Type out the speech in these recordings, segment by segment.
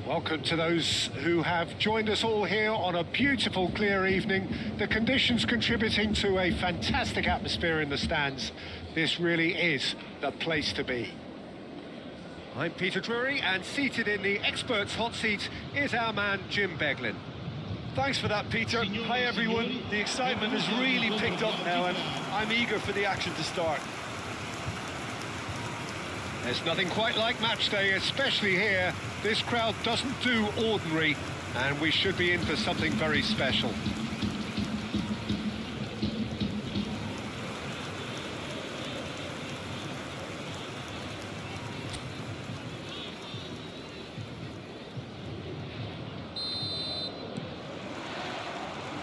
Welcome to those who have joined us all here on a beautiful, clear evening. The conditions contributing to a fantastic atmosphere in the stands. This really is the place to be. I'm Peter Drury, and seated in the experts' hot seat is our man Jim Beglin. Thanks for that, Peter. Hi, everyone. The excitement has really picked up now, and I'm eager for the action to start. There's nothing quite like match day, especially here. This crowd doesn't do ordinary, and we should be in for something very special.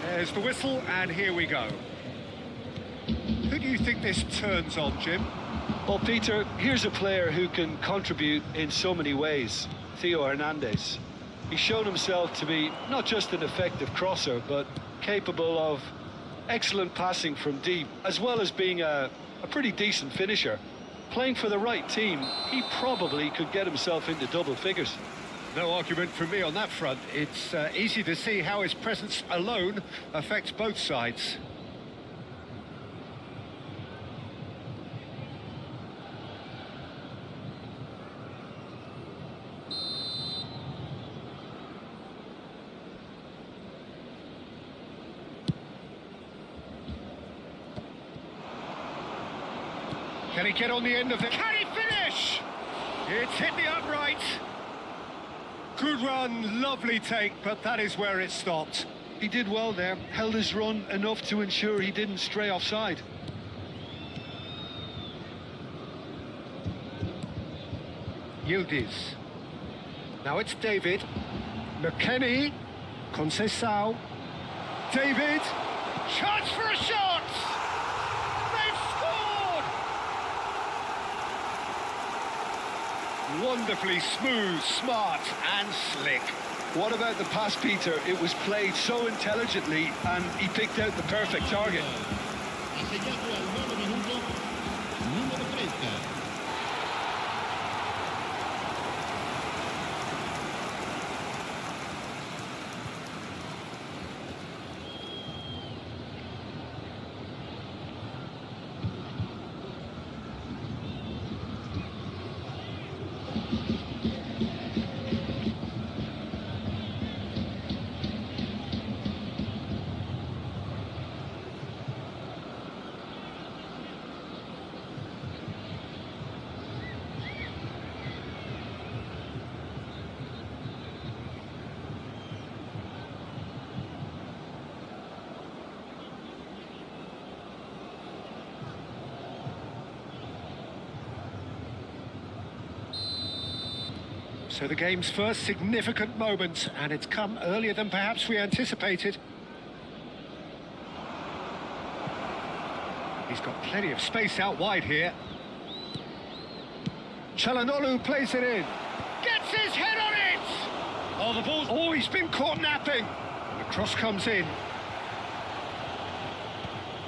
There's the whistle, and here we go. Who do you think this turns on, Jim? Well, Peter, here's a player who can contribute in so many ways. Theo Hernandez. He's shown himself to be not just an effective crosser, but capable of excellent passing from deep, as well as being a pretty decent finisher. Playing for the right team, he probably could get himself into double figures. No argument from me on that front. It's easy to see how his presence alone affects both sides. Can he get on the end of it? Can he finish? It's hit the upright. Good run, lovely take, but that is where it stopped. He did well there, held his run enough to ensure he didn't stray offside. Yildiz. Now it's David. McKennie. Conceição. David. Chance for a shot! They've scored! Wonderfully smooth, smart and slick. What about the pass, Peter? It was played so intelligently and he picked out the perfect target. Assegnato al 9 minuto, numero 30. So the game's first significant moment, and it's come earlier than perhaps we anticipated. He's got plenty of space out wide here. Çalhanoğlu plays it in. Gets his head on it! Oh, the ball's... Oh, he's been caught napping. And the cross comes in.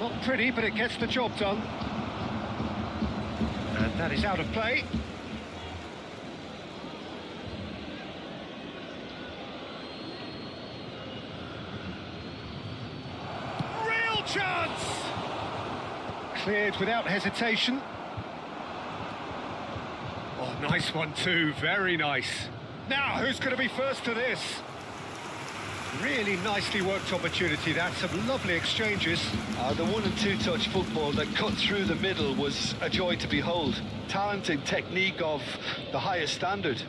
Not pretty, but it gets the job done. And that is out of play. Chance! Cleared without hesitation. Oh, nice one too, very nice. Now, who's going to be first to this? Really nicely worked opportunity, that. Some lovely exchanges. The 1 and 2 touch football that cut through the middle was a joy to behold. Talented technique of the highest standard.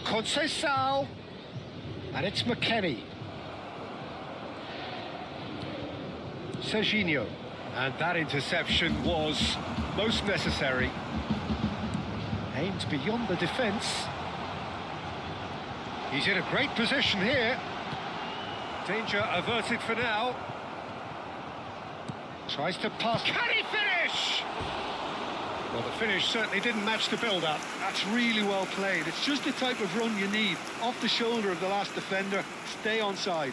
Conceição. And it's McKennie. Serginho, and that interception was most necessary. Aimed beyond the defence. He's in a great position here. Danger averted for now. Tries to pass. Can he finish? Well, the finish certainly didn't match the build-up. That's really well played. It's just the type of run you need. Off the shoulder of the last defender, stay onside.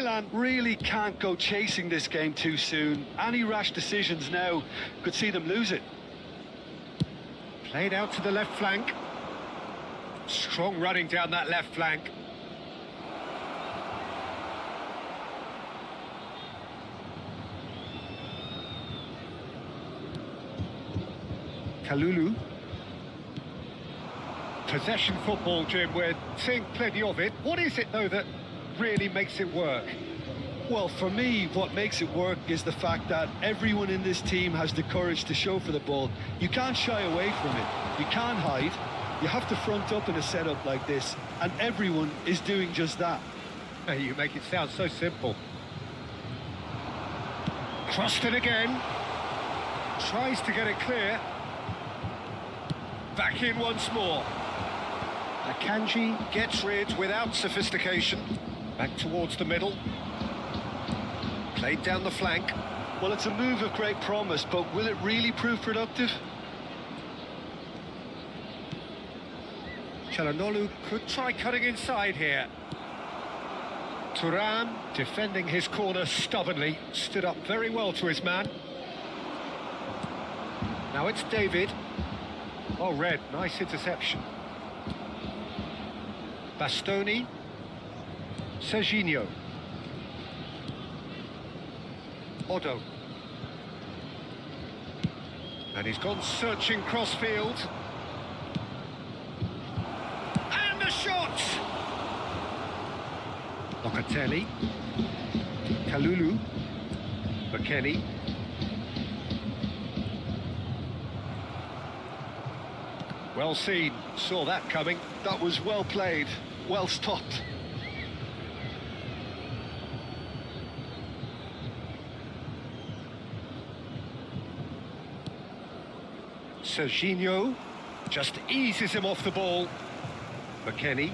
Milan really can't go chasing this game too soon. Any rash decisions now could see them lose it. Played out to the left flank. Strong running down that left flank. Kalulu. Possession football, Jim, we're seeing plenty of it. What is it, though, that really makes it work? Well, for me, what makes it work is the fact that everyone in this team has the courage to show for the ball. You can't shy away from it. You can't hide. You have to front up in a setup like this, and everyone is doing just that. Hey, you make it sound so simple. Crossed it again. Tries to get it clear. Back in once more. Akanji gets rid without sophistication. Back towards the middle. Played down the flank. Well, it's a move of great promise, but will it really prove productive? Çalhanoğlu could try cutting inside here. Thuram defending his corner stubbornly. Stood up very well to his man. Now it's David. Oh, Red, nice interception. Bastoni. Serginho. Odo. And he's gone searching crossfield. And the shot! Locatelli. Kalulu. McKennie. Well seen, saw that coming. That was well played, well stopped. Serginho just eases him off the ball. McKennie.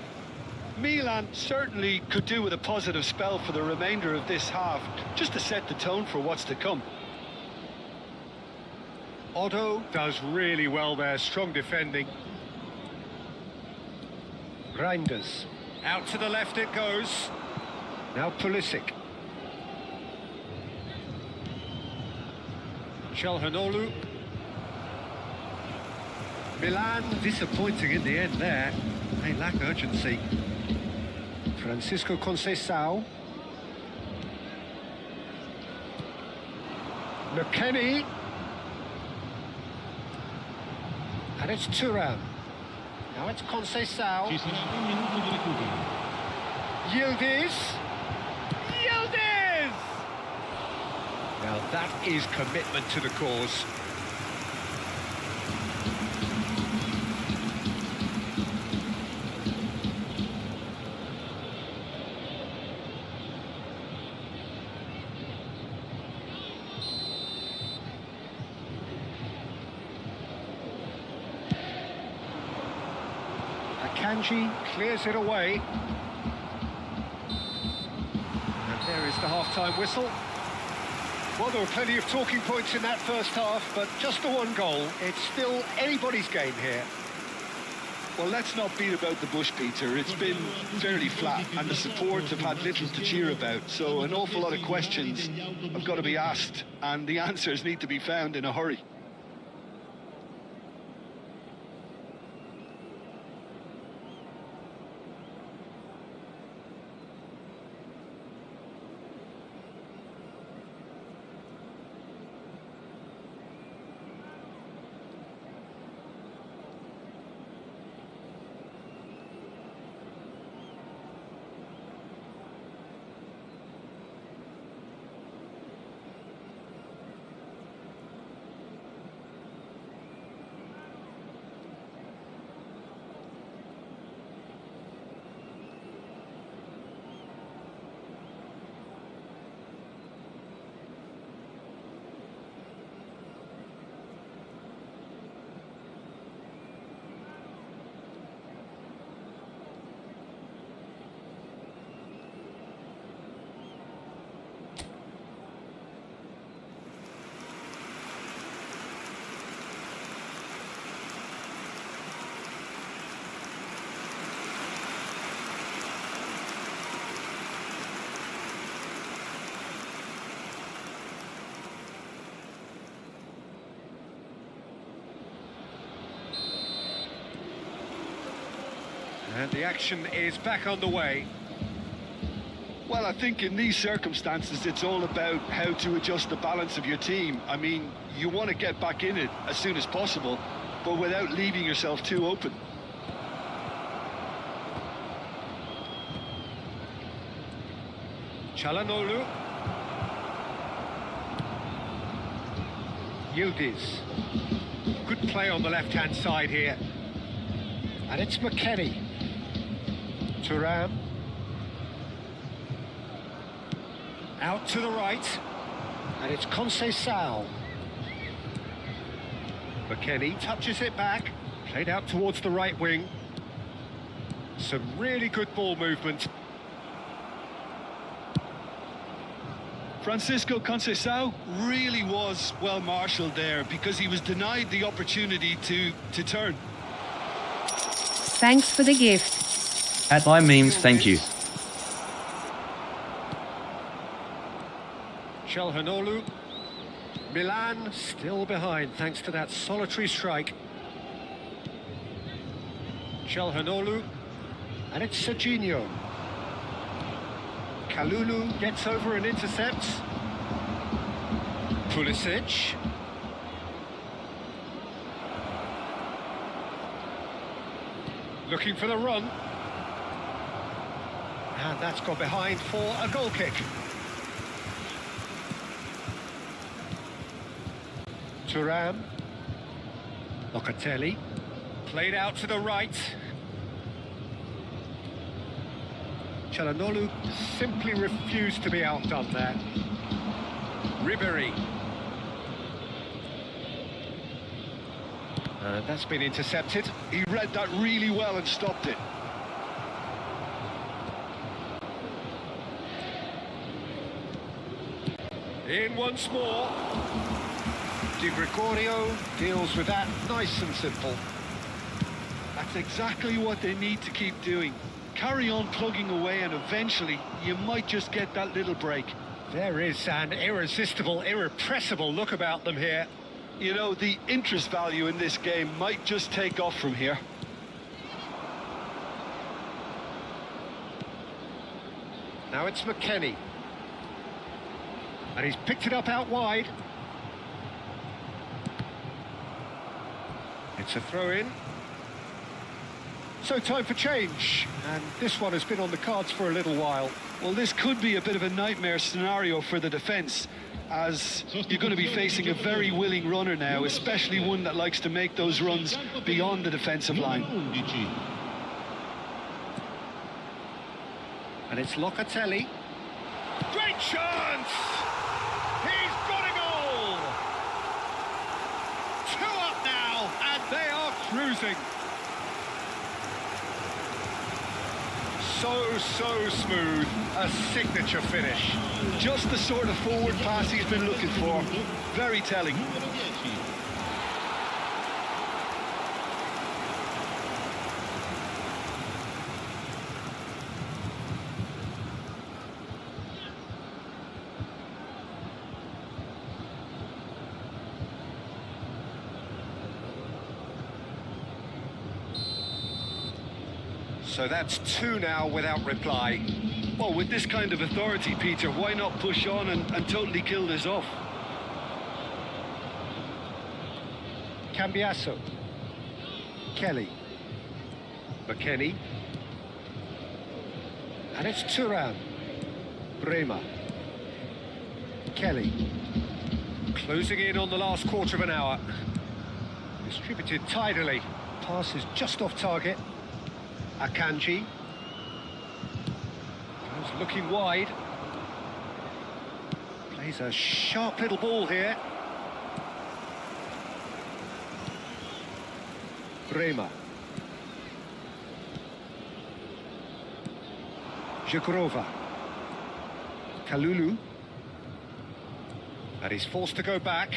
Milan certainly could do with a positive spell for the remainder of this half, just to set the tone for what's to come. Otto does really well there, strong defending. Reinders. Out to the left it goes. Now Pulisic. Çalhanoğlu. Milan disappointing in the end there. They lack urgency. Francisco Conceição. McKennie. And it's Thuram. Now it's Conceição. Ci sarà un minuto di recupero. Yildiz. Yildiz! Now that is commitment to the cause. Akanji clears it away. And there is the half-time whistle. Well, there were plenty of talking points in that first half, but just the one goal. It's still anybody's game here. Well, let's not beat about the bush, Peter. It's been fairly flat, and the support have had little to cheer about. So an awful lot of questions have got to be asked, and the answers need to be found in a hurry. And the action is back underway. Well, I think in these circumstances, it's all about how to adjust the balance of your team. I mean, you want to get back in it as soon as possible, but without leaving yourself too open. Çalhanoğlu. Yildiz. Good play on the left-hand side here. And it's McKennie. Thuram. Out to the right. And it's Conceição. McKennie touches it back. Played out towards the right wing. Some really good ball movement. Francisco Conceição really was well marshalled there because he was denied the opportunity to turn. Thanks for the gift. At my means, thank you. Çalhanoğlu. Milan still behind thanks to that solitary strike. Çalhanoğlu. And it's Serginho. Kalulu gets over and intercepts. Pulisic. Looking for the run. And that's got behind for a goal kick. Thuram. Locatelli. Played out to the right. Çalhanoğlu simply refused to be outdone there. Ribéry. That's been intercepted. He read that really well and stopped it. In once more. Di Gregorio deals with that nice and simple. That's exactly what they need to keep doing. Carry on plugging away and eventually you might just get that little break. There is an irresistible, irrepressible look about them here. You know, the interest value in this game might just take off from here. Now it's McKennie. And he's picked it up out wide. It's a throw-in. So time for change, and this one has been on the cards for a little while. Well, this could be a bit of a nightmare scenario for the defence, as you're going to be facing a very willing runner now, especially one that likes to make those runs beyond the defensive line. And it's Locatelli. Great chance! He's got a goal! 2 up now, and they are cruising. So smooth, a signature finish. Just the sort of forward pass he's been looking for. Very telling. So that's 2 now without reply. Well, with this kind of authority, Peter, why not push on and totally kill this off? Cambiasso. Kelly. McKennie. And it's Thuram. Bremer. Kelly. Closing in on the last quarter of an hour. Distributed tidily. Pass is just off target. Akanji. He's looking wide. Plays a sharp little ball here. Bremer. Jagrova. Kalulu. And he's forced to go back.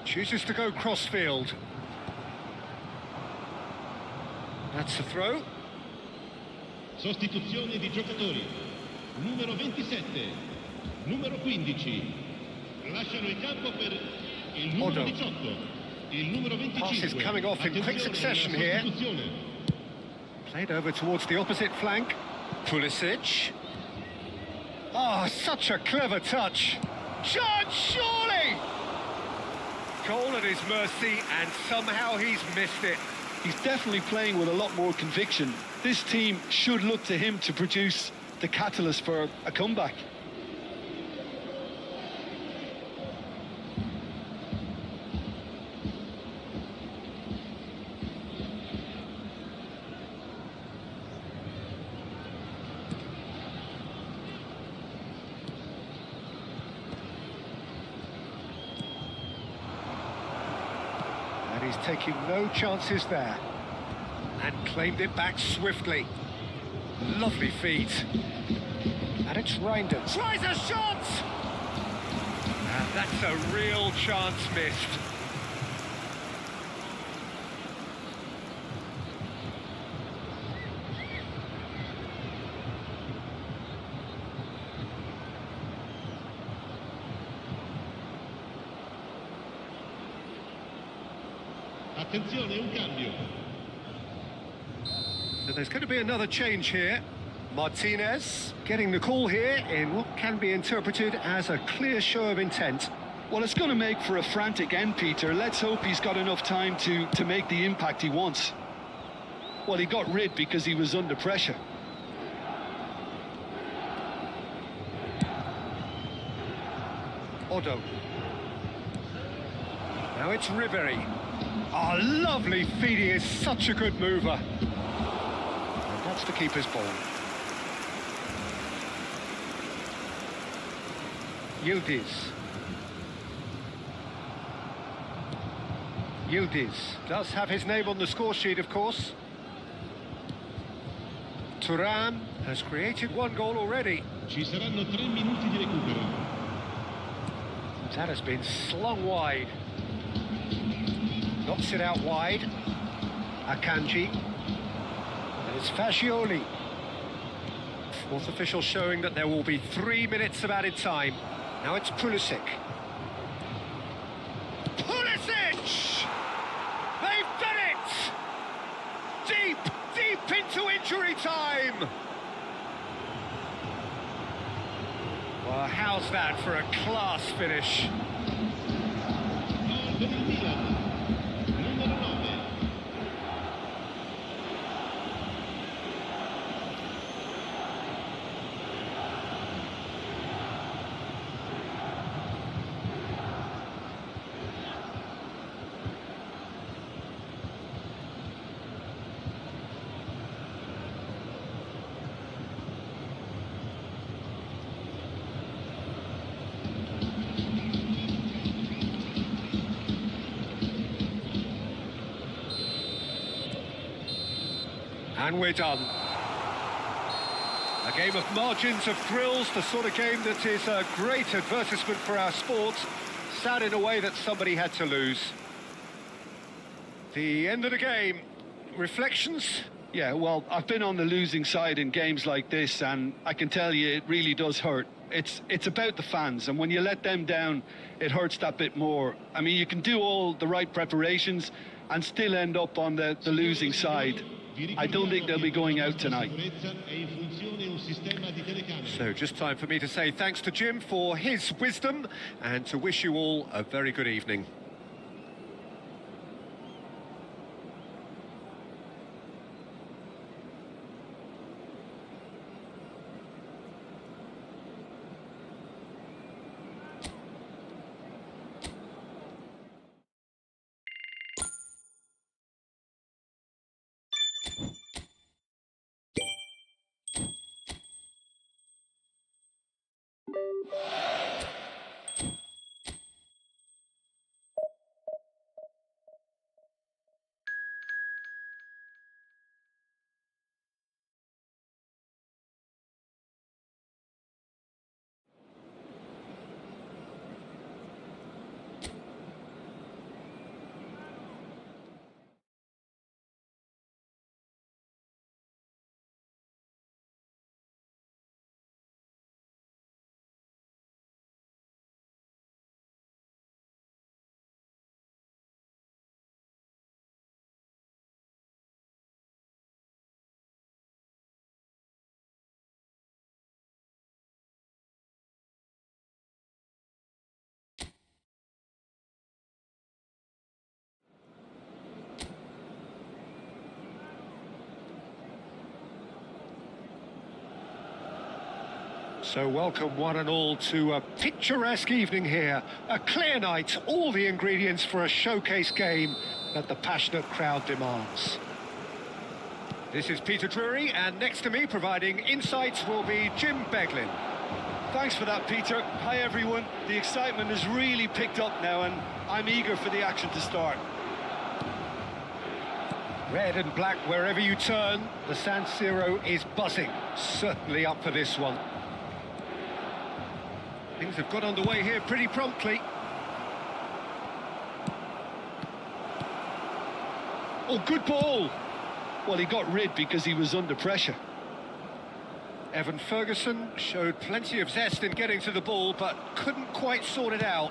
Chooses to go crossfield. That's the throw. Sostituzione di giocatori. Numero 27, numero 15. Lasciano il campo per il numero 18, il numero 25. Passes coming off in quick succession here. Played over towards the opposite flank. Pulisic. Oh, such a clever touch. Chance, surely! Goal at his mercy, and somehow he's missed it. He's definitely playing with a lot more conviction. This team should look to him to produce the catalyst for a comeback. And he's taking no chances there. And claimed it back swiftly. Lovely feet. And it's Reinders. Tries a shot! And that's a real chance missed. Attenzione, un cambio. So there's going to be another change here. Martinez getting the call here in what can be interpreted as a clear show of intent. Well, it's going to make for a frantic end, Peter. Let's hope he's got enough time to make the impact he wants. Well, he got rid because he was under pressure. Odo. Now it's Ribery. Oh, lovely feet. He is such a good mover. And that's the keeper's ball. Yildiz. Yildiz does have his name on the score sheet, of course. Thuram has created one goal already. Ci saranno 3 minuti di recupero. That has been slung wide. Knocks it out wide. Akanji. And it's Fascioli. Fourth official showing that there will be 3 minutes of added time. Now it's Pulisic. Pulisic! They've done it! Deep into injury time! Well, how's that for a class finish? Gol per il Milan. Numero 9. And we're done. A game of margins, of thrills, the sort of game that is a great advertisement for our sport. Sad in a way that somebody had to lose. The end of the game. Reflections? Yeah, well, I've been on the losing side in games like this, and I can tell you it really does hurt. It's about the fans, and when you let them down, it hurts that bit more. I mean, you can do all the right preparations and still end up on the losing side. I don't think they'll be going out tonight. So just time for me to say thanks to Jim for his wisdom and to wish you all a very good evening. So welcome one and all to a picturesque evening here. A clear night, all the ingredients for a showcase game that the passionate crowd demands. This is Peter Drury, and next to me providing insights will be Jim Beglin. Thanks for that, Peter. Hi, everyone. The excitement has really picked up now, and I'm eager for the action to start. Red and black wherever you turn, the San Siro is buzzing. Certainly up for this one. Things have got underway here pretty promptly. Oh, good ball! Well, he got rid because he was under pressure. Evan Ferguson showed plenty of zest in getting to the ball, but couldn't quite sort it out.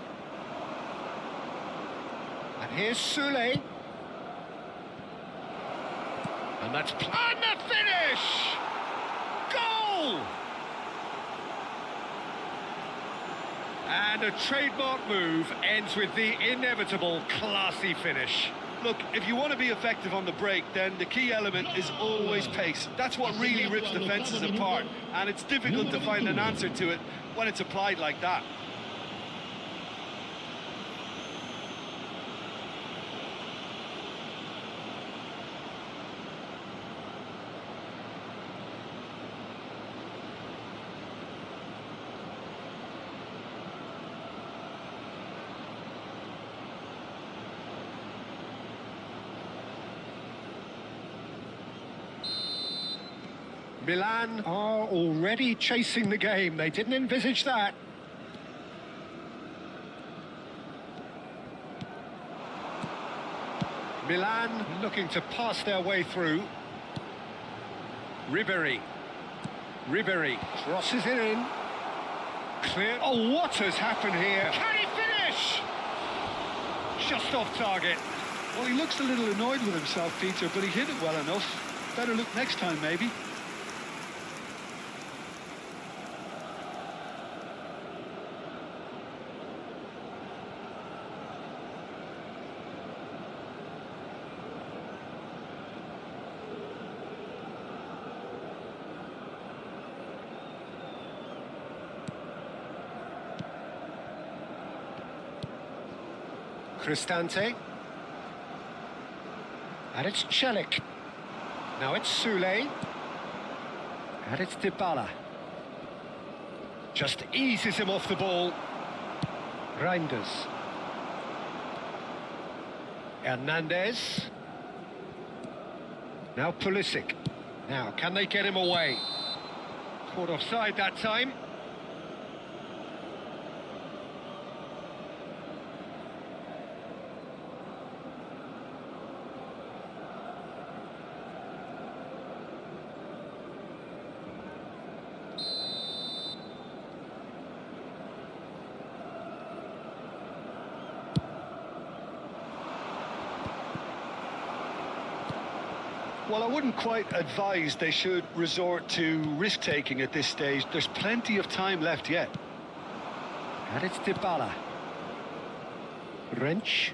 And here's Soulé. And that's... And the finish! Goal! And a trademark move ends with the inevitable classy finish. Look, if you want to be effective on the break, then the key element is always pace. That's what really rips defences apart, and it's difficult to find an answer to it when it's applied like that. Milan are already chasing the game. They didn't envisage that. Milan looking to pass their way through. Ribéry. Ribéry crosses it in. Clear. Oh, what has happened here? Can he finish? Just off target. Well, he looks a little annoyed with himself, Peter, but he hit it well enough. Better look next time, maybe. Cristante. And it's Celik. Now it's Soulé. And it's Dybala. Just eases him off the ball. Reinders. Hernandez. Now Pulisic. Now, can they get him away? Caught offside that time. Well, I wouldn't quite advise they should resort to risk-taking at this stage. There's plenty of time left yet. And it's Dybala. Wrench.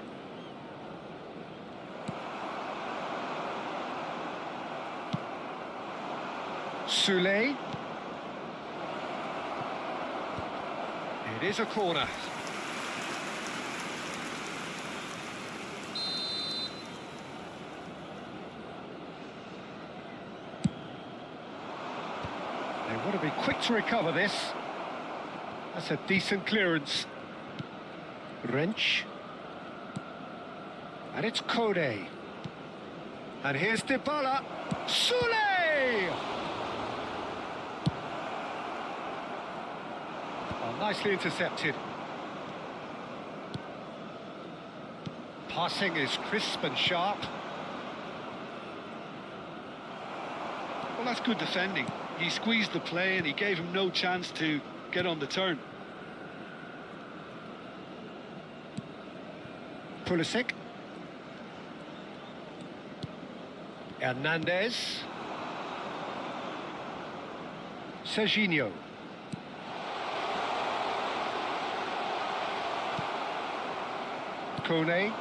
Soulé. It is a corner. They want to be quick to recover this. That's a decent clearance. Wrench. And it's Kone. And here's Dybala. Soulé! Oh, nicely intercepted. Passing is crisp and sharp. Well, that's good defending. He squeezed the play and he gave him no chance to get on the turn. Pulisic. Hernandez. Serginho. Kone.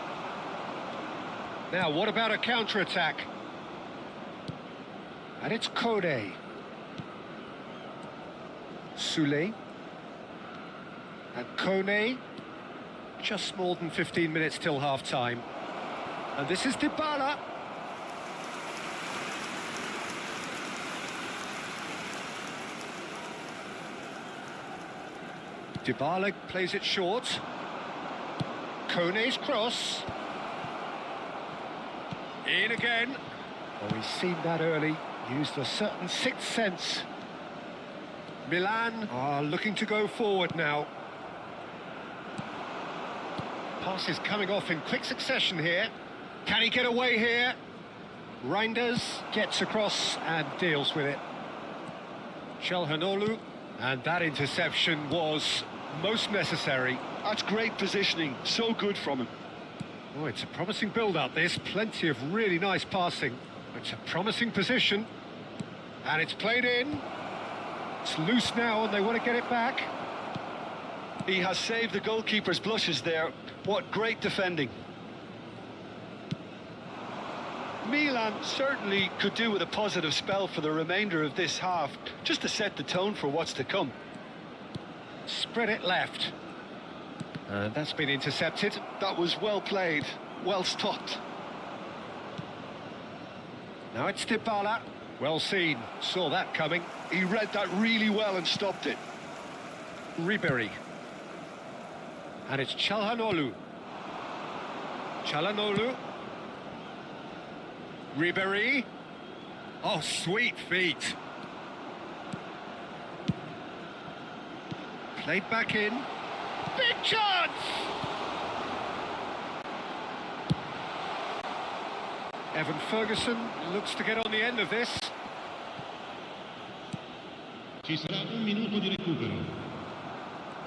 Now, what about a counter-attack? And it's Kone. Sule. And Kone. Just more than 15 minutes till half-time. And this is Dybala. Dybala plays it short. Kone's cross. In again. Oh, he's seen that early. Used a certain sixth sense. Milan are looking to go forward now. Pass is coming off in quick succession here. Can he get away here? Reinders gets across and deals with it. Çalhanoğlu, and that interception was most necessary. That's great positioning, so good from him. Oh, it's a promising build-up, this. Plenty of really nice passing. It's a promising position. And it's played in. It's loose now and they want to get it back. He has saved the goalkeeper's blushes there. What great defending. Milan certainly could do with a positive spell for the remainder of this half, just to set the tone for what's to come. Spread it left. That's been intercepted. That was well played, well stopped. Now it's Dybala. Well seen, saw that coming. He read that really well and stopped it. Ribéry. And it's Çalhanoğlu. Çalhanoğlu. Ribéry. Oh, sweet feet. Played back in. Big chance! Evan Ferguson looks to get on the end of this. Ci sarà un minuto di recupero.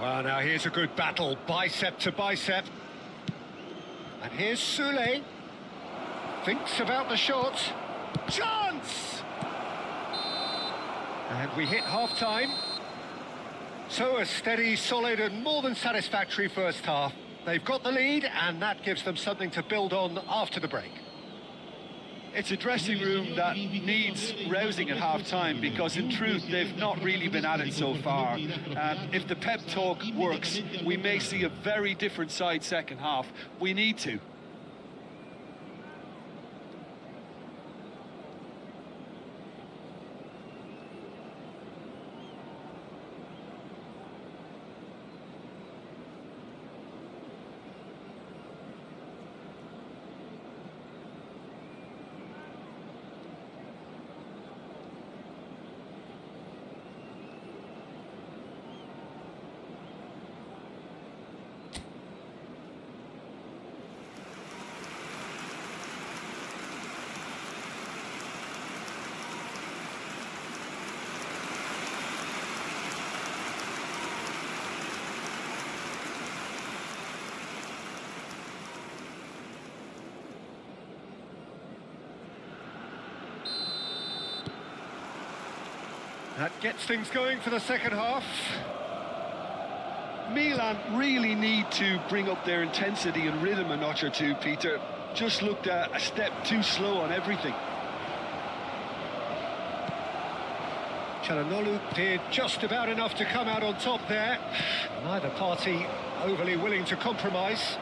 Well, now here's a good battle, bicep to bicep. And here's Sule. Thinks about the shot. Chance! And we hit half-time. So a steady, solid and more than satisfactory first half. They've got the lead and that gives them something to build on after the break. It's a dressing room that needs rousing at half-time because in truth they've not really been at it so far. If the pep talk works, we may see a very different side second half. We need to. That gets things going for the second half. Milan really need to bring up their intensity and rhythm a notch or two, Peter. Just looked a step too slow on everything. Çalhanoğlu did just about enough to come out on top there. Neither party overly willing to compromise.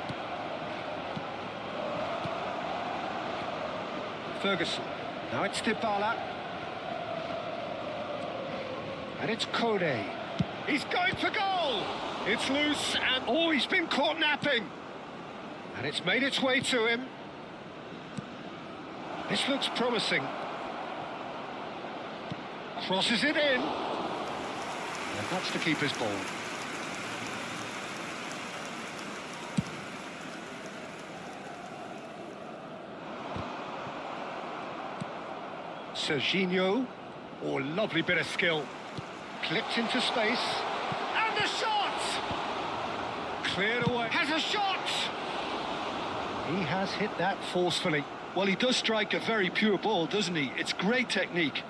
Ferguson. Now it's Dybala. And it's Kone. He's going for goal! It's loose and... oh, he's been caught napping! And it's made its way to him. This looks promising. Crosses it in. And that's the keeper's ball. Serginho. Oh, lovely bit of skill. Clipped into space. And the shot! Cleared away. Has a shot! He has hit that forcefully. Well, he does strike a very pure ball, doesn't he? It's great technique.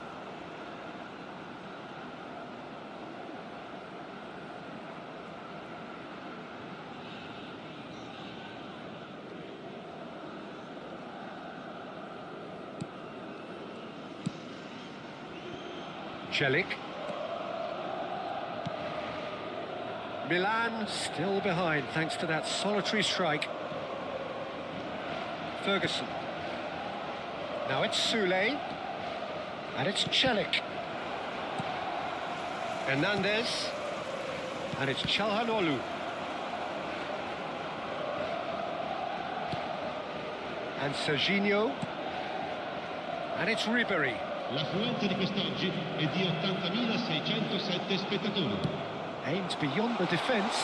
Celik. Milan still behind thanks to that solitary strike. Ferguson. Now it's Sule. And it's Celik. Hernandez. And it's Çalhanoğlu. And Serginho. And it's Ribery. L'affluenza di quest'oggi è di 80.607 spettatori. Aims beyond the defence.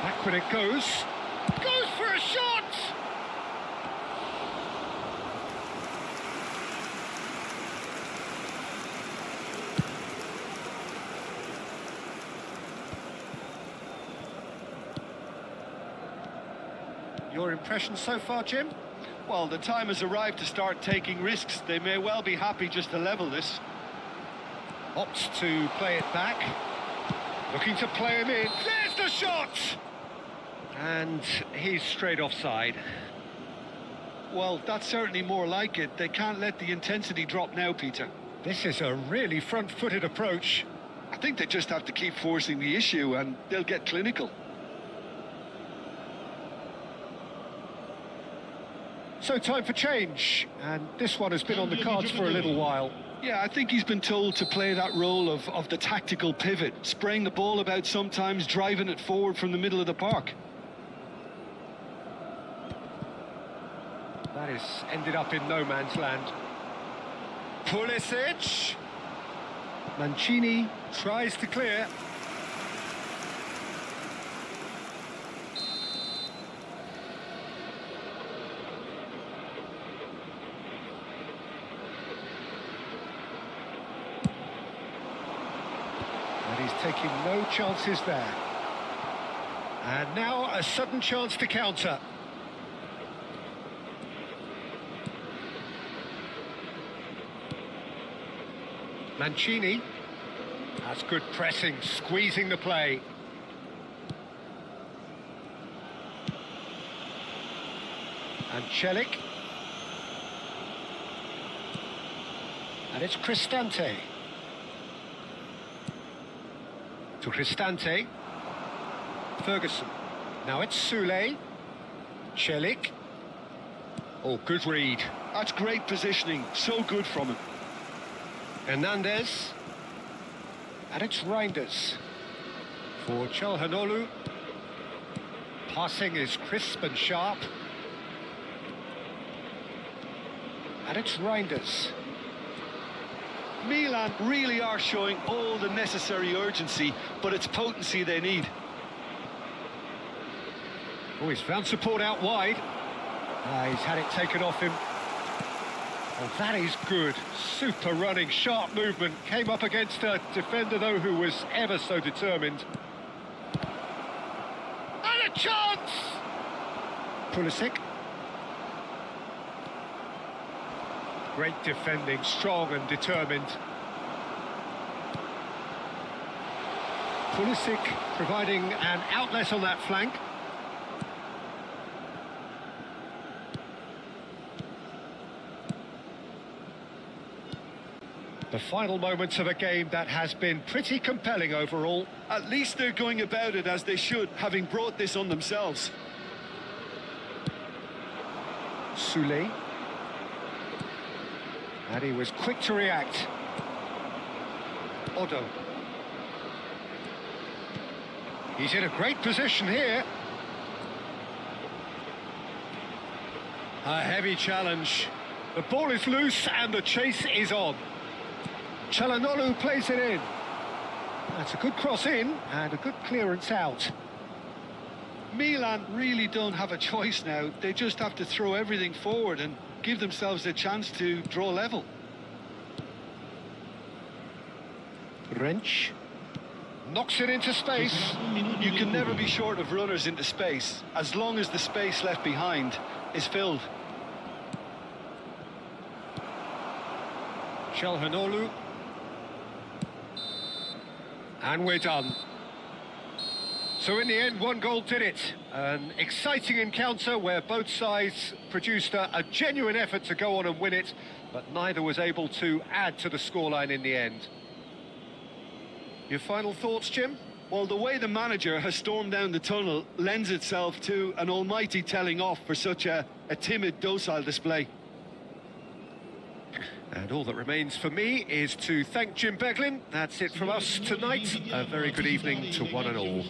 Backward it goes. Goes for a shot! Your impression so far, Jim? Well, the time has arrived to start taking risks. They may well be happy just to level this. Opts to play it back. Looking to play him in. There's the shot! And he's straight offside. Well, that's certainly more like it. They can't let the intensity drop now, Peter. This is a really front-footed approach. I think they just have to keep forcing the issue and they'll get clinical. So time for change, and this one has been on the cards for a little while. Yeah, I think he's been told to play that role of the tactical pivot, spraying the ball about sometimes, driving it forward from the middle of the park. That has ended up in no man's land. Pulisic. Mancini tries to clear. And he's taking no chances there. And now a sudden chance to counter. Mancini. That's good pressing, squeezing the play. And Celik. And it's Cristante. To Cristante. Ferguson. Now it's Sule. Celik. Oh, good read. That's great positioning, so good from him. Hernandez. And it's Reinders. For Çalhanoğlu. Passing is crisp and sharp. And it's Reinders. Milan really are showing all the necessary urgency, but it's potency they need. Oh, he's found support out wide. He's had it taken off him. Oh, that is good. Super running, sharp movement. Came up against a defender, though, who was ever so determined. And a chance! Pulisic. Great defending, strong and determined. Pulisic providing an outlet on that flank. The final moments of a game that has been pretty compelling overall. At least they're going about it as they should, having brought this on themselves. Sule. And he was quick to react. Odo. He's in a great position here. A heavy challenge. The ball is loose and the chase is on. Çalhanoğlu plays it in. That's a good cross in and a good clearance out. Milan really don't have a choice now. They just have to throw everything forward and give themselves a chance to draw level. Wrench knocks it into space. You can never be short of runners into space, as long as the space left behind is filled. Çalhanoğlu. And we're done. So in the end, one goal did it. An exciting encounter where both sides produced a genuine effort to go on and win it, but neither was able to add to the scoreline in the end. Your final thoughts, Jim? Well, the way the manager has stormed down the tunnel lends itself to an almighty telling off for such a timid, docile display. And all that remains for me is to thank Jim Beglin. That's it from us tonight. A very good evening to one and all.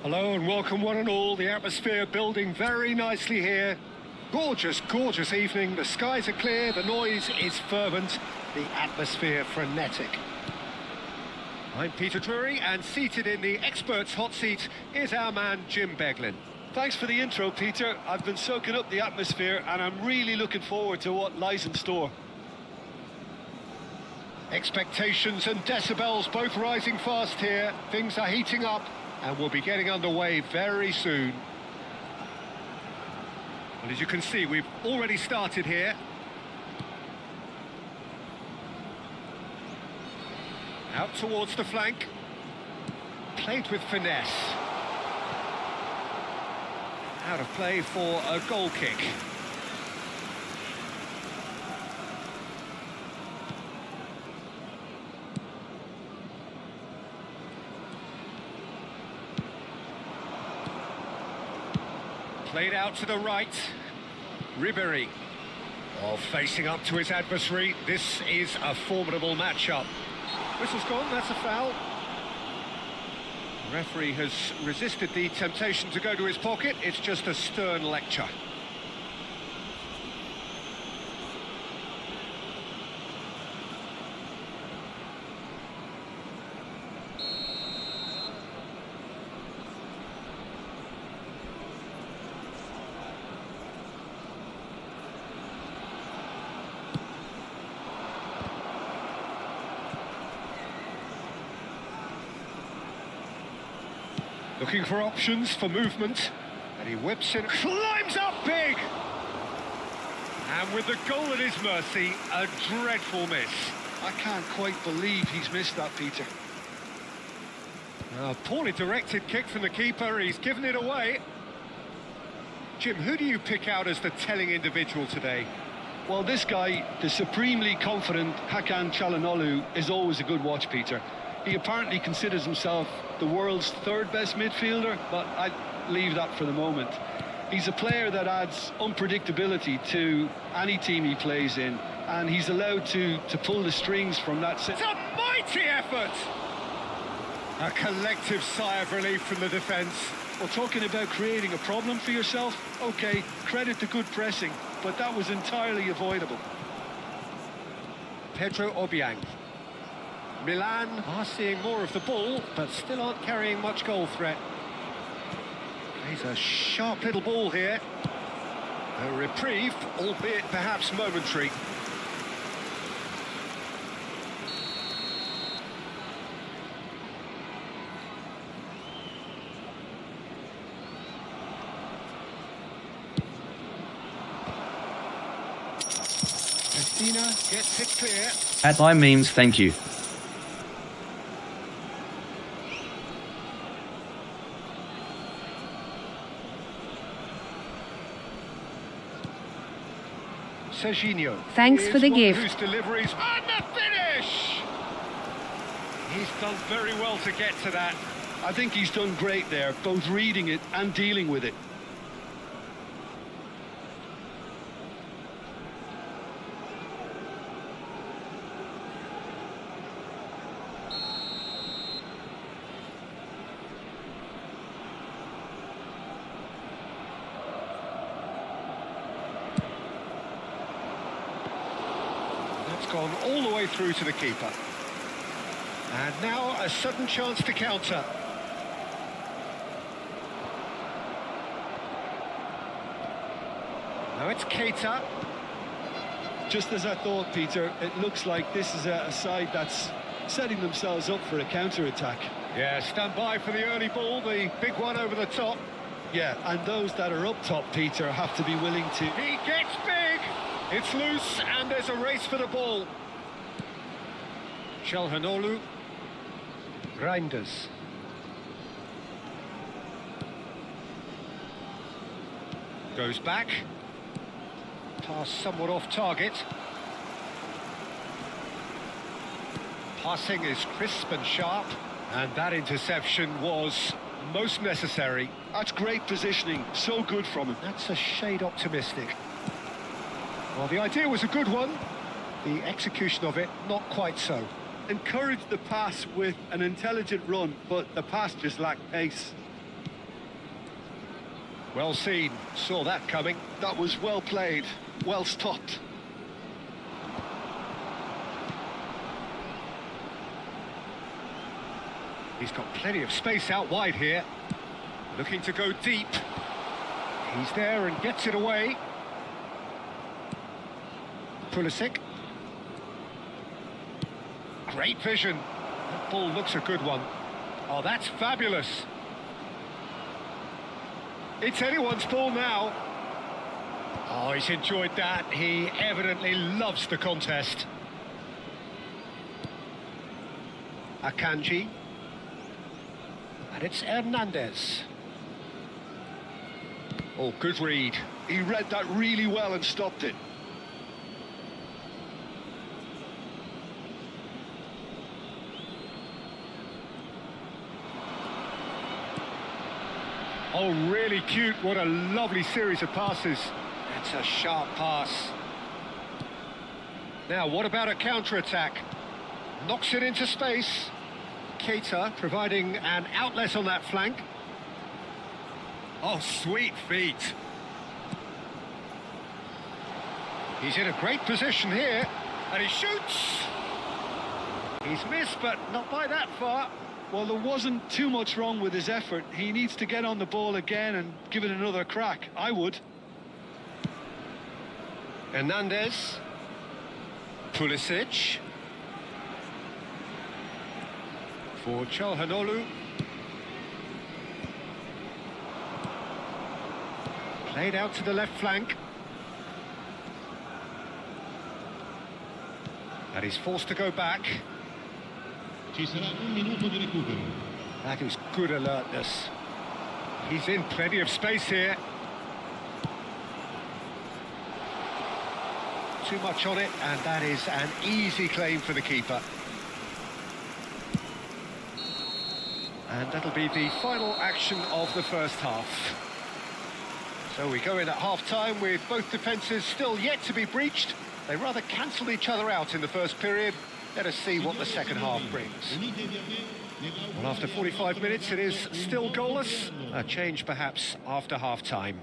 Hello and welcome one and all. The atmosphere building very nicely here. Gorgeous, gorgeous evening. The skies are clear, the noise is fervent, the atmosphere frenetic. I'm Peter Drury, and seated in the experts' hot seat is our man Jim Beglin. Thanks for the intro, Peter. I've been soaking up the atmosphere and I'm really looking forward to what lies in store. Expectations and decibels both rising fast here. Things are heating up and we'll be getting underway very soon. Well, as you can see, we've already started here. Out towards the flank. Played with finesse. Out of play for a goal kick. Played out to the right. Ribéry. Oh, facing up to his adversary. This is a formidable matchup. Whistle's gone, that's a foul. The referee has resisted the temptation to go to his pocket. It's just a stern lecture. Looking for options for movement, and he whips in, climbs up big! And with the goal at his mercy, a dreadful miss. I can't quite believe he's missed that, Peter. A poorly directed kick from the keeper, he's given it away. Jim, who do you pick out as the telling individual today? Well, this guy, the supremely confident Hakan Çalhanoğlu, is always a good watch, Peter. He apparently considers himself the world's third best midfielder, but I'd leave that for the moment. He's a player that adds unpredictability to any team he plays in, and he's allowed to pull the strings from that. It's a mighty effort! A collective sigh of relief from the defence. Well, talking about creating a problem for yourself, okay, credit to good pressing, but that was entirely avoidable. Pedro Obiang. Milan are seeing more of the ball, but still aren't carrying much goal threat. Plays a sharp little ball here. A reprieve, albeit perhaps momentary. Messina gets it clear. At thy means, thank you. Serginho. Thanks for the gift. Whose deliveries and the finish! He's done very well to get to that. I think he's done great there, both reading it and dealing with it. Gone all the way through to the keeper. And now a sudden chance to counter. Now it's Keita. Just as I thought, Peter, it looks like this is a side that's setting themselves up for a counter-attack. Yeah, stand by for the early ball, the big one over the top. Yeah, and those that are up top, Peter, have to be willing to... He gets big! It's loose, and there's a race for the ball. Calhanoglu. Reinders. Goes back. Pass somewhat off target. Passing is crisp and sharp, and that interception was most necessary. That's great positioning, so good from him. That's a shade optimistic. Well, the idea was a good one. The execution of it, not quite so. Encouraged the pass with an intelligent run, but the pass just lacked pace. Well seen, saw that coming. That was well played, well stopped. He's got plenty of space out wide here. Looking to go deep. He's there and gets it away. Pulisic. Great vision. That ball looks a good one. Oh, that's fabulous. It's anyone's ball now. Oh, he's enjoyed that. He evidently loves the contest. Akanji. And it's Hernandez. Oh, good read. He read that really well and stopped it. Oh, really cute. What a lovely series of passes. That's a sharp pass. Now, what about a counter-attack? Knocks it into space. Keita providing an outlet on that flank. Oh, sweet feet. He's in a great position here, and he shoots. He's missed, but not by that far. Well, there wasn't too much wrong with his effort. He needs to get on the ball again and give it another crack. I would. Hernandez. Pulisic. For Calhanoglu. Played out to the left flank. And he's forced to go back. Ci sarà un minuto di recupero. That is good alertness. He's in plenty of space here. Too much on it, and that is an easy claim for the keeper. And that'll be the final action of the first half. So we go in at half-time with both defences still yet to be breached. They rather cancelled each other out in the first period. Let us see what the second half brings. Well, after 45 minutes, it is still goalless. A change, perhaps, after half-time.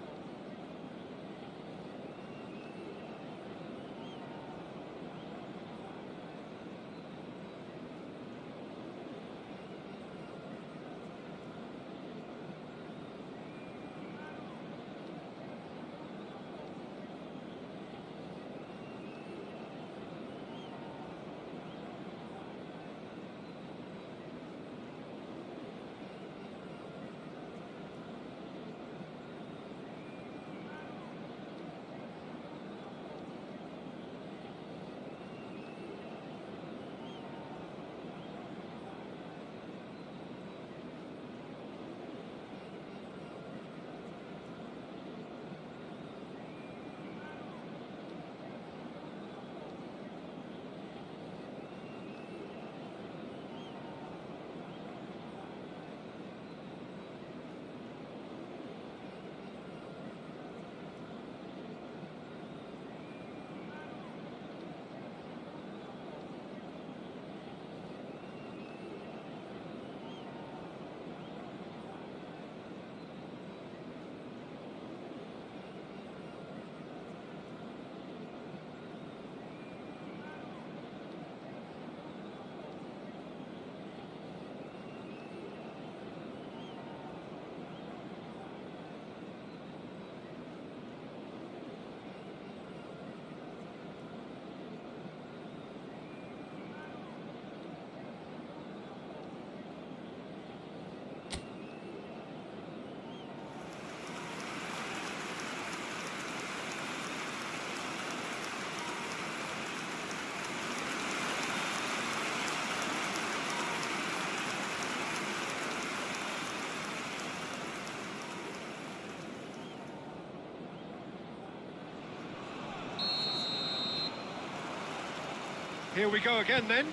Here we go again then.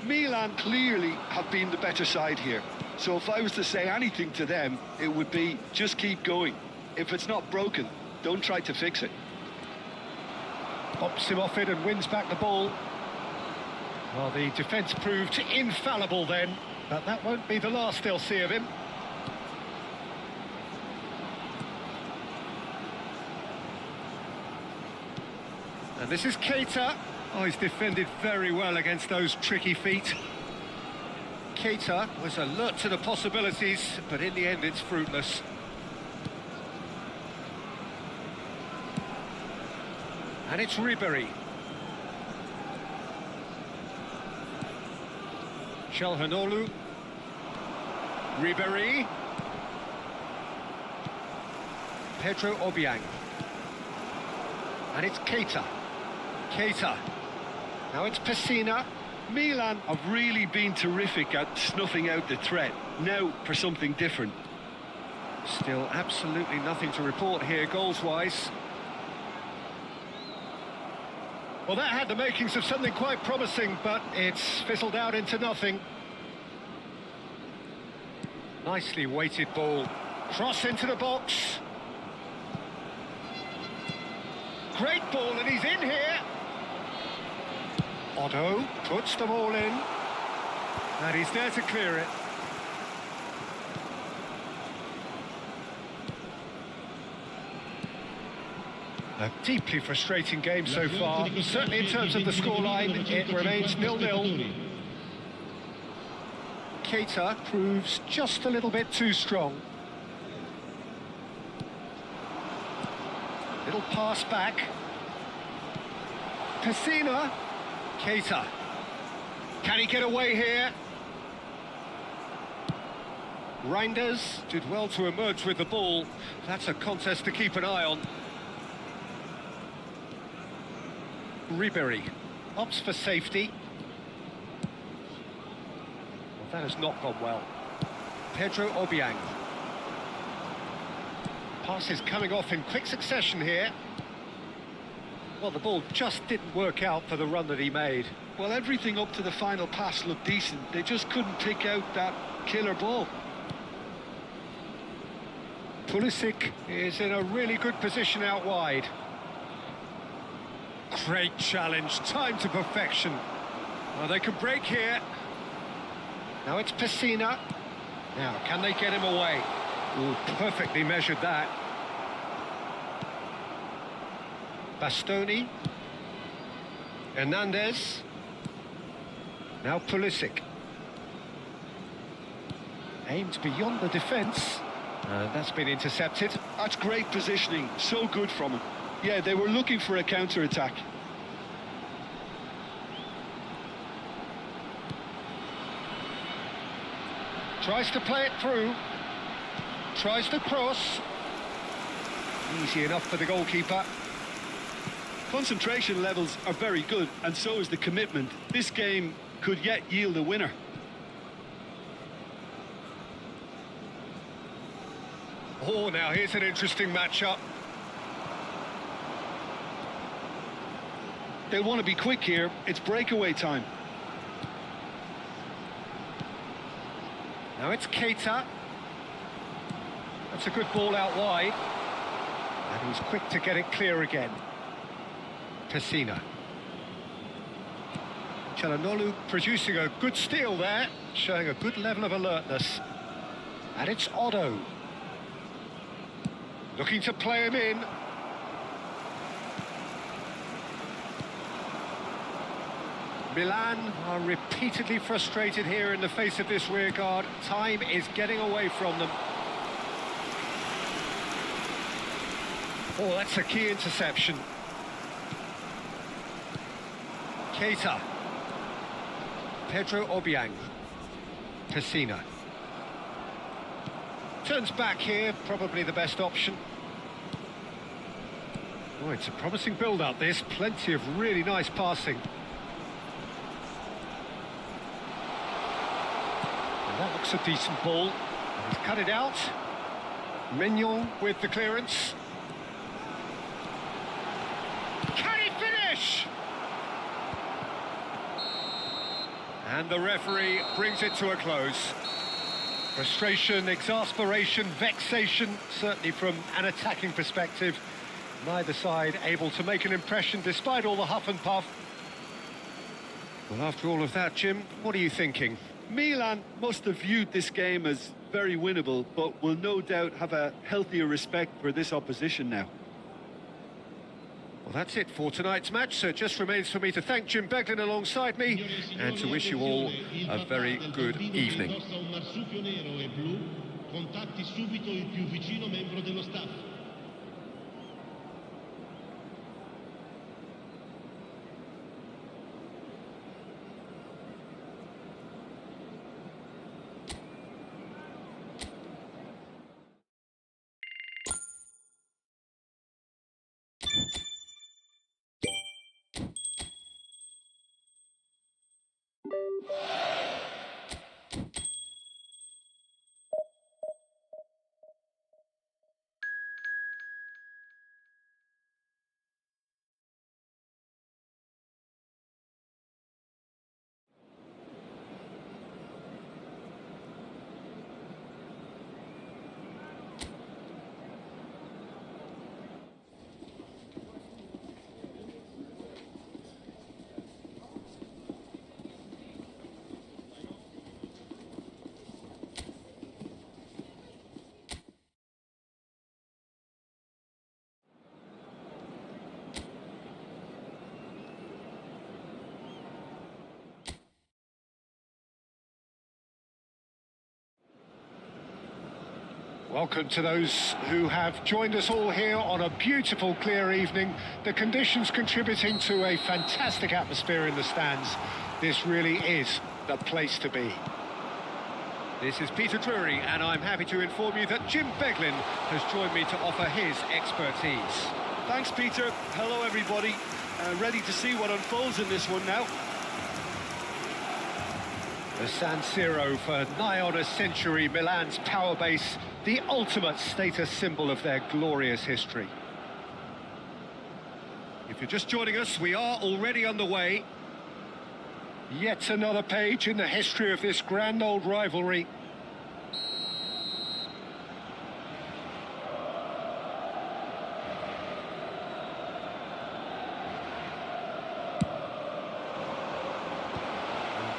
Milan clearly have been the better side here. So if I was to say anything to them, it would be just keep going. If it's not broken, don't try to fix it. Pops him off it and wins back the ball. Well, the defence proved infallible then, but that won't be the last they'll see of him. And this is Keita. Oh, he's defended very well against those tricky feet. Keita was alert to the possibilities, but in the end it's fruitless. And it's Ribéry. Çalhanoğlu. Ribéry. Pedro Obiang. And it's Keita. Keita. Now it's Pessina. Milan have really been terrific at snuffing out the threat. Now for something different. Still absolutely nothing to report here goals-wise. Well, that had the makings of something quite promising, but it's fizzled out into nothing. Nicely weighted ball. Cross into the box. Great ball, and he's in here. Otto puts them all in. And he's there to clear it. A deeply frustrating game so far. Certainly in terms of the scoreline, it remains 0-0. Keita proves just a little bit too strong. Little pass back. Pessina. Keita. Can he get away here? Reinders did well to emerge with the ball. That's a contest to keep an eye on. Ribéry opts for safety. Well, that has not gone well. Pedro Obiang. Passes coming off in quick succession here. Well, the ball just didn't work out for the run that he made. Well, everything up to the final pass looked decent. They just couldn't pick out that killer ball. Pulisic is in a really good position out wide. Great challenge, time to perfection. Well, they can break here. Now it's Pessina. Now, can they get him away? Ooh, perfectly measured that. Bastoni. Hernandez. Now Pulisic. Aimed beyond the defence. That's been intercepted. That's great positioning, so good from him. Yeah, they were looking for a counter-attack. Tries to play it through. Tries to cross. Easy enough for the goalkeeper. Concentration levels are very good, and so is the commitment. This game could yet yield a winner. Oh, now here's an interesting matchup. They want to be quick here. It's breakaway time. Now it's Keita. That's a good ball out wide. And he's quick to get it clear again. Pessina. Çalhanoğlu producing a good steal there, showing a good level of alertness. And it's Otto. Looking to play him in. Milan are repeatedly frustrated here in the face of this rearguard. Time is getting away from them. Oh, that's a key interception. Keita. Pedro Obiang. Pessina. Turns back here, probably the best option. Oh, it's a promising build-up, this. Plenty of really nice passing. And that looks a decent ball. He's cut it out. Mignon with the clearance. Can he finish? And the referee brings it to a close. Frustration, exasperation, vexation, certainly from an attacking perspective. Neither side able to make an impression despite all the huff and puff. Well, after all of that, Jim, what are you thinking? Milan must have viewed this game as very winnable, but will no doubt have a healthier respect for this opposition now. Well, that's it for tonight's match, so it just remains for me to thank Jim Beglin alongside me and to wish you all a very good evening. Contatti subito il più vicino membro dello staff. Welcome to those who have joined us all here on a beautiful, clear evening. The conditions contributing to a fantastic atmosphere in the stands. This really is the place to be. This is Peter Drury, and I'm happy to inform you that Jim Beglin has joined me to offer his expertise. Thanks, Peter. Hello, everybody. Ready to see what unfolds in this one now. The San Siro for nigh on a century, Milan's power base, the ultimate status symbol of their glorious history. If you're just joining us, we are already underway. Yet another page in the history of this grand old rivalry.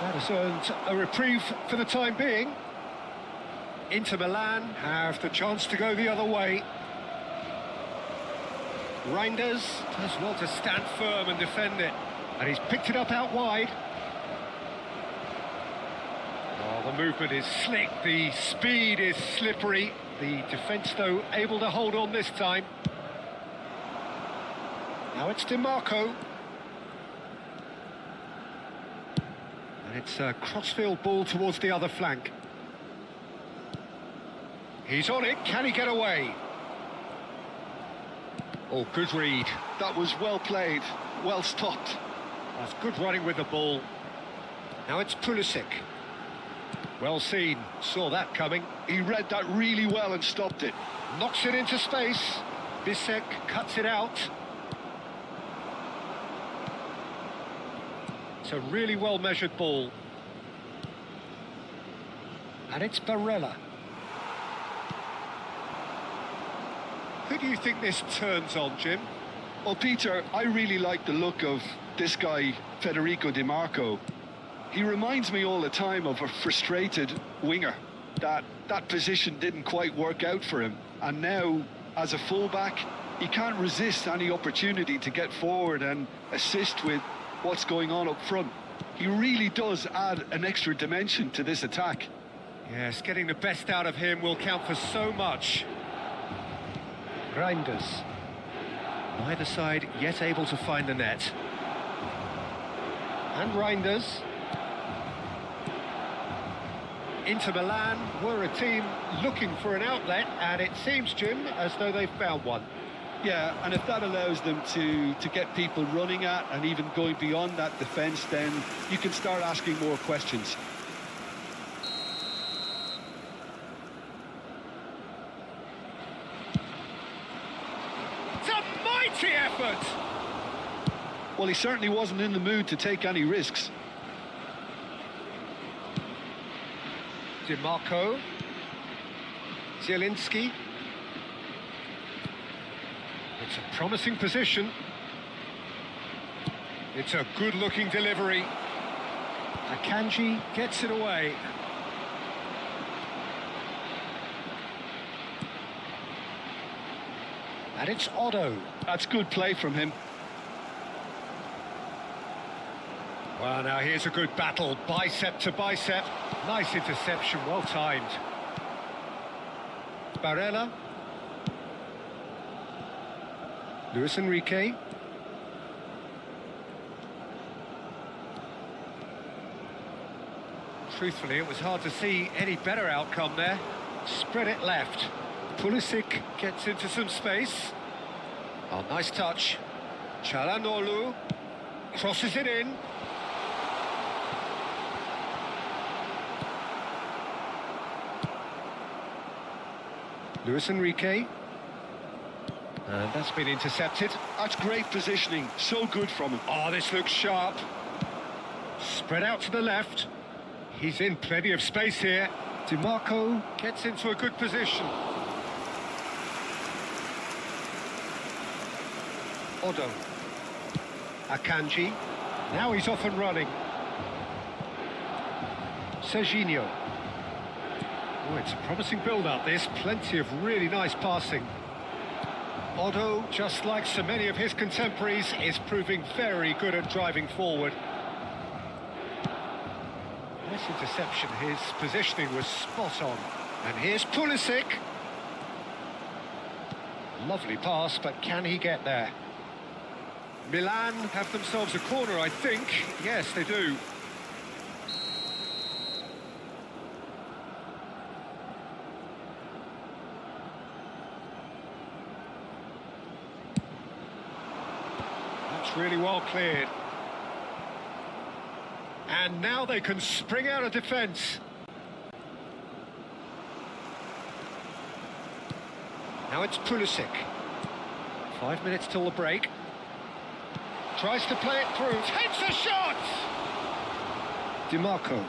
That has earned a reprieve for the time being. Inter Milan have the chance to go the other way. Reinders does well to stand firm and defend it. And he's picked it up out wide. Oh, the movement is slick, the speed is slippery. The defence, though, able to hold on this time. Now it's DiMarco. And it's a crossfield ball towards the other flank. He's on it, can he get away? Oh, good read. That was well played, well stopped. That's good running with the ball. Now it's Pulisic. Well seen, saw that coming. He read that really well and stopped it. Knocks it into space. Bisek cuts it out. It's a really well-measured ball. And it's Barella. Who do you think this turns on, Jim? Well, Peter, I really like the look of this guy, Federico Di Marco. He reminds me all the time of a frustrated winger. That position didn't quite work out for him. And now, as a fullback, he can't resist any opportunity to get forward and assist with what's going on up front. He really does add an extra dimension to this attack. Yes, getting the best out of him will count for so much. Reinders. Neither side yet able to find the net. And Reinders. Inter Milan were a team looking for an outlet, and it seems, Jim, as though they've found one. Yeah, and if that allows them to get people running at and even going beyond that defence, then you can start asking more questions. It's a mighty effort! Well, he certainly wasn't in the mood to take any risks. DiMarco. Zielinski. It's a promising position. It's a good-looking delivery. Akanji gets it away. And it's Otto. That's good play from him. Well, now here's a good battle, bicep to bicep. Nice interception, well timed. Barella. Luis Enrique. Truthfully, it was hard to see any better outcome there. Spread it left. Pulisic gets into some space. Oh, nice touch. Çalhanoğlu crosses it in. Luis Enrique. And that's been intercepted. That's great positioning. So good from him. Oh, this looks sharp. Spread out to the left. He's in plenty of space here. DiMarco gets into a good position. Odo. Akanji. Now he's off and running. Serginho. Oh, it's a promising build-up, this. Plenty of really nice passing. Otto, just like so many of his contemporaries, is proving very good at driving forward. Nice interception. His positioning was spot on. And here's Pulisic. Lovely pass, but can he get there? Milan have themselves a corner, I think. Yes, they do. That's really well cleared. And now they can spring out of defence. Now it's Pulisic. 5 minutes till the break. Tries to play it through. Takes a shot! DiMarco.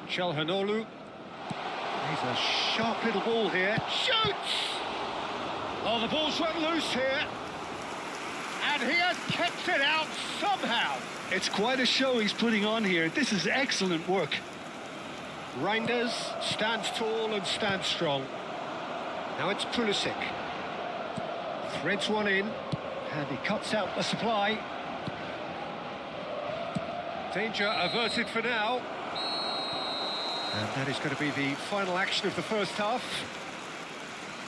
Çalhanoğlu. He's a sharp little ball here. Shoots! Oh, the ball's run loose here. And he has kept it out somehow. It's quite a show he's putting on here. This is excellent work. Reinders stands tall and stands strong. Now it's Pulisic. Threads one in, and he cuts out the supply. Danger averted for now. And that is going to be the final action of the first half.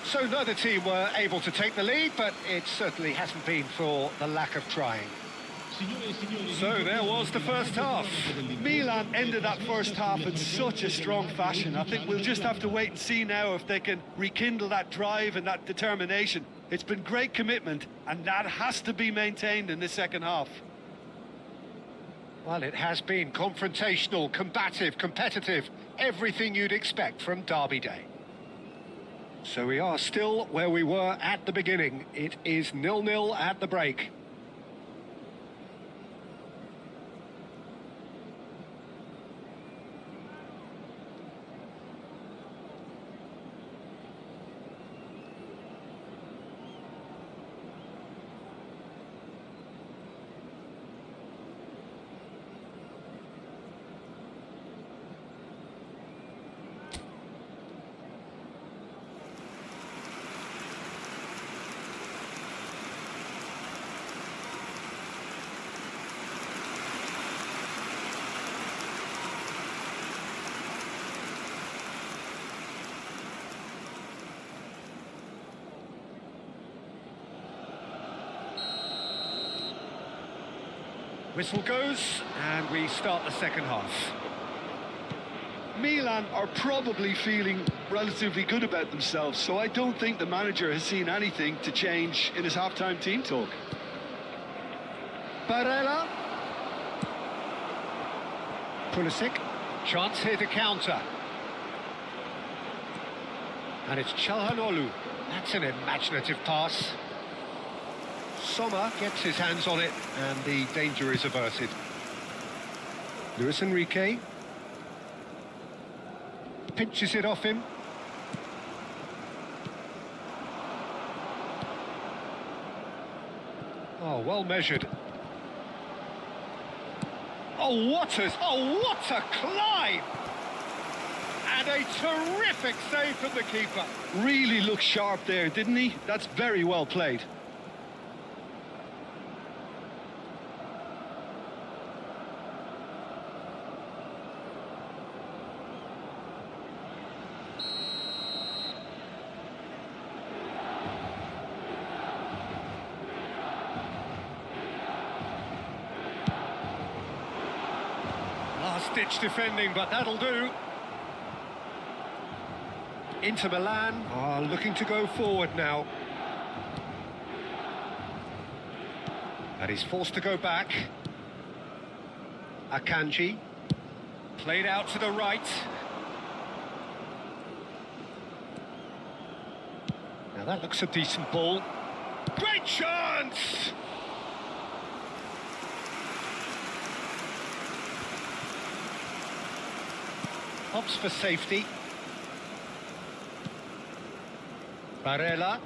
So neither team were able to take the lead, but it certainly hasn't been for the lack of trying. So there was the first half. Milan ended that first half in such a strong fashion. I think we'll just have to wait and see now if they can rekindle that drive and that determination. It's been great commitment, and that has to be maintained in the second half. Well, it has been confrontational, combative, competitive, everything you'd expect from Derby Day. So we are still where we were at the beginning. It is 0-0 at the break. Whistle goes, and we start the second half. Milan are probably feeling relatively good about themselves, so I don't think the manager has seen anything to change in his half-time team talk. Barella. Pulisic. Chance here to counter. And it's Çalhanoğlu. That's an imaginative pass. Sommer gets his hands on it, and the danger is averted. Luis Enrique. pinches it off him. Oh, well measured. Oh, what a climb! And a terrific save from the keeper. Really looked sharp there, didn't he? That's very well played. Last-ditch defending, but that'll do. Inter Milan are looking to go forward now. And he's forced to go back. Akanji. Played out to the right. Now that looks a decent ball. Great chance! Opts for safety. Barella.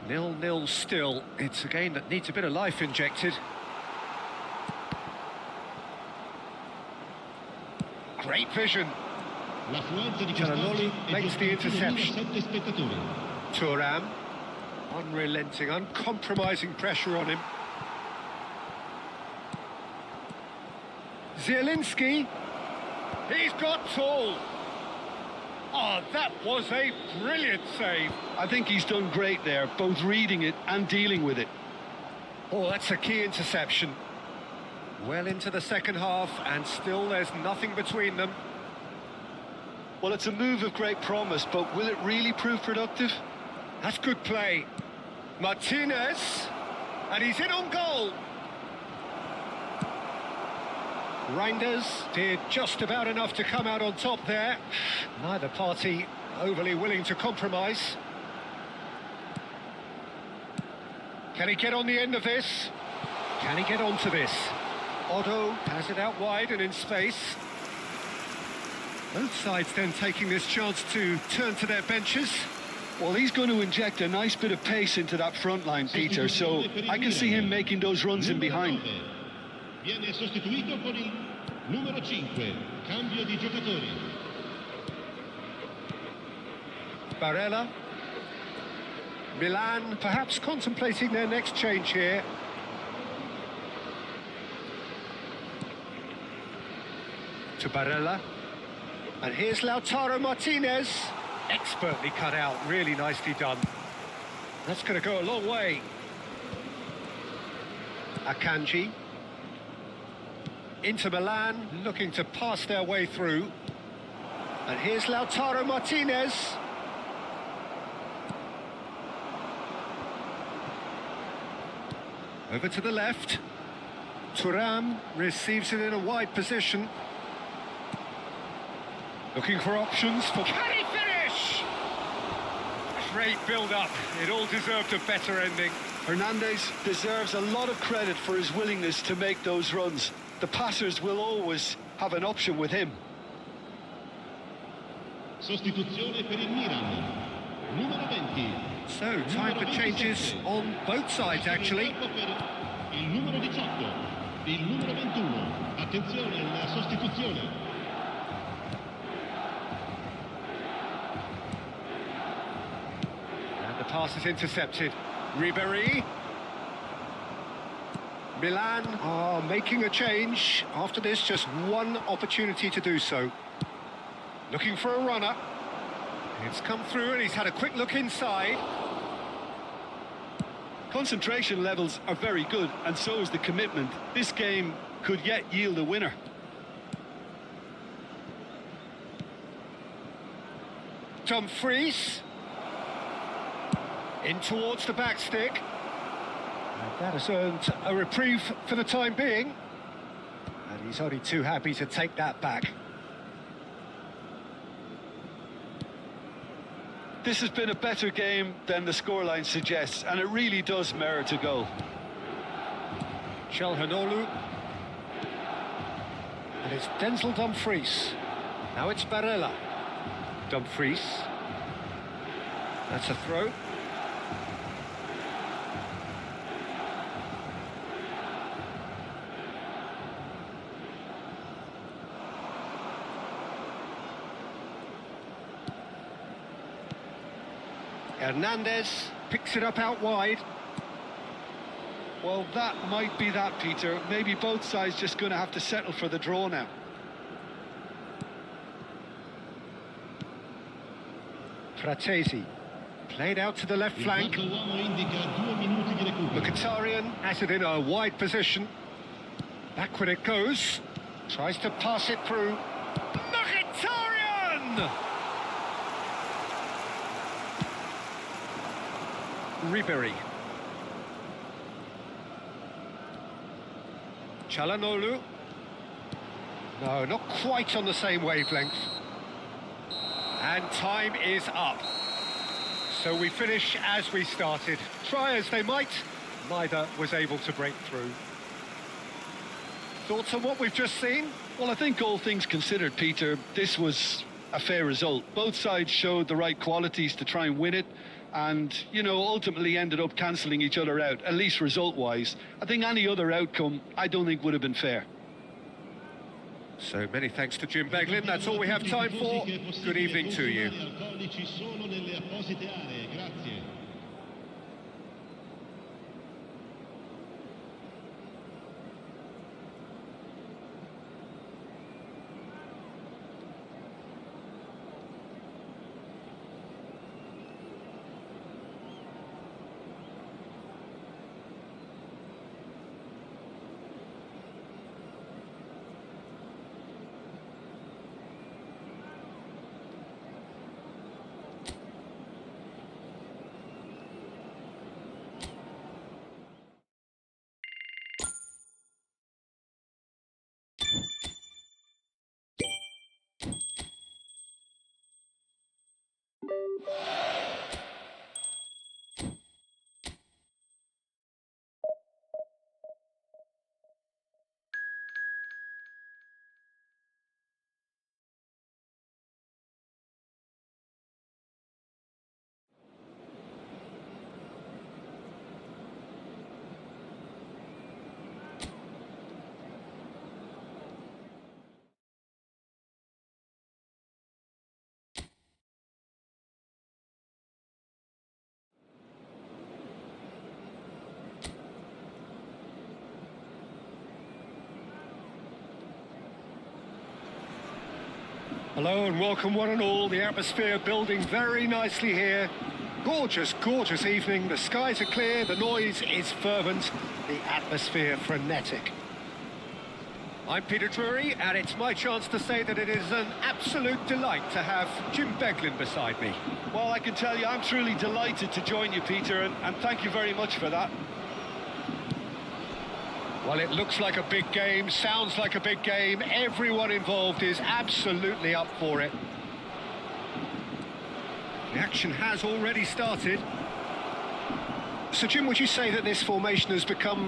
0-0 still. It's a game that needs a bit of life injected. Great vision. L'affluenza di Cialanoglu quest'oggi è makes the di interception. 7 spettatori. Thuram. Unrelenting, uncompromising pressure on him. Zielinski. He's got tall. Oh, that was a brilliant save. I think he's done great there, both reading it and dealing with it. Oh, that's a key interception. Well into the second half, and still there's nothing between them. Well, it's a move of great promise, but will it really prove productive? That's good play. Martinez, and he's in on goal. Reinders did just about enough to come out on top there. Neither party overly willing to compromise. Can he get on the end of this? Can he get onto this? Otto has it out wide and in space. Both sides then taking this chance to turn to their benches. Well, he's going to inject a nice bit of pace into that front line, Peter, so I can see him making those runs in behind. Viene sostituito con il numero 5, cambio di giocatori. Barella. Milan perhaps contemplating their next change here. To Barella. And here's Lautaro Martinez. Expertly cut out, really nicely done. That's going to go a long way. Akanji. Inter Milan looking to pass their way through. And here's Lautaro Martinez. Over to the left. Thuram receives it in a wide position. Looking for options for... Can he finish? Great build-up. It all deserved a better ending. Hernandez deserves a lot of credit for his willingness to make those runs. The passers will always have an option with him. Sostituzione per il Milan. Numero 20. So, time for changes on both sides, actually. Il numero 18, il numero 21. Attenzione alla sostituzione. And the pass is intercepted. Ribéry. Milan are making a change. After this, just one opportunity to do so. Looking for a runner. It's come through and he's had a quick look inside. Concentration levels are very good, and so is the commitment. This game could yet yield a winner. Dumfries. In towards the back stick. And that has earned a reprieve for the time being. And he's only too happy to take that back. This has been a better game than the scoreline suggests, and it really does merit a goal. Çalhanoğlu. And it's Denzel Dumfries. Now it's Barella. Dumfries. That's a throw. Hernandez picks it up out wide. Well, that might be that, Peter. Maybe both sides just going to have to settle for the draw now. Fratesi played out to the left flank. Il quarto uomo indica 2 minuti di recupero. Mkhitaryan has it in a wide position. Backward it goes. Tries to pass it through. Mkhitaryan! Ribery. Çalhanoğlu. No, not quite on the same wavelength. And time is up. So we finish as we started. Try as they might, neither was able to break through. Thoughts on what we've just seen? Well, I think all things considered, Peter, this was a fair result. Both sides showed the right qualities to try and win it, and, you know, ultimately ended up cancelling each other out, at least result-wise. I think any other outcome, I don't think would have been fair. So many thanks to Jim Beglin. That's all we have time for. Good evening to you. Alcolici solo nelle apposite aree. Grazie. Hello and welcome one and all. The atmosphere building very nicely here. Gorgeous, gorgeous evening. The skies are clear, the noise is fervent, the atmosphere frenetic. I'm Peter Drury, and it's my chance to say that it is an absolute delight to have Jim Beglin beside me. Well, I can tell you, I'm truly delighted to join you, Peter, and thank you very much for that. Well, it looks like a big game, sounds like a big game. Everyone involved is absolutely up for it. The action has already started. So, Jim, would you say that this formation has become